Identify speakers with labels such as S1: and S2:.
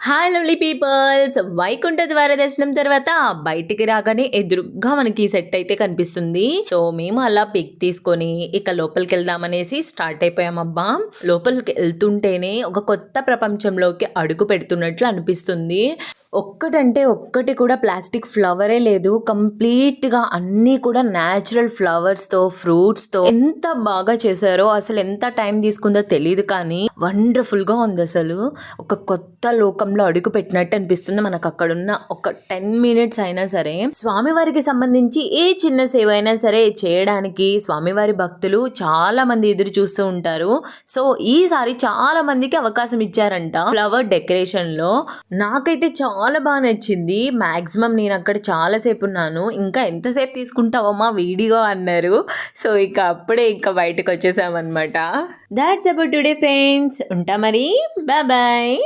S1: Hi lovely peoples, Vaikuntha ద్వార దర్శనం తర్వాత బయటికి రాగానే ఎదురుగ్గా మనకి సెట్ అయితే కనిపిస్తుంది. సో మేము అలా పిక్ తీసుకొని ఇక లోపలికి వెళ్దామనేసి స్టార్ట్ అయిపోయామబ్బా. లోపలికి వెళ్తుంటేనే ఒక కొత్త ప్రపంచంలోకి అడుగు పెడుతున్నట్లు అనిపిస్తుంది. ఒక్కటంటే ఒక్కటి కూడా ప్లాస్టిక్ ఫ్లవరే లేదు. కంప్లీట్గా అన్నీ కూడా న్యాచురల్ ఫ్లవర్స్తో, ఫ్రూట్స్తో ఎంత బాగా చేశారో, అసలు ఎంత టైం తీసుకుందో తెలియదు కానీ వండర్ఫుల్గా ఉంది. అసలు ఒక కొత్త లోకంలో అడుగు పెట్టినట్టు అనిపిస్తుంది మనకు. అక్కడున్న ఒక 10 మినిట్స్ అయినా సరే స్వామివారికి సంబంధించి ఏ చిన్న సేవ అయినా సరే చేయడానికి స్వామివారి భక్తులు చాలా మంది ఎదురు చూస్తూ ఉంటారు. సో ఈసారి చాలా మందికి అవకాశం ఇచ్చారంట ఫ్లవర్ డెకరేషన్ లో. నాకైతే చాలా బాగా నచ్చింది. మాక్సిమం నేను అక్కడ చాలా సేపు ఉన్నాను. ఇంకా ఎంతసేపు తీసుకుంటావమ్మా వీడియో అన్నారు. సో ఇక అప్పుడే ఇంకా బయటకు వచ్చేసామన్నమాట. That's about today friends. ఉంటా మరి, బాయ్ బాయ్.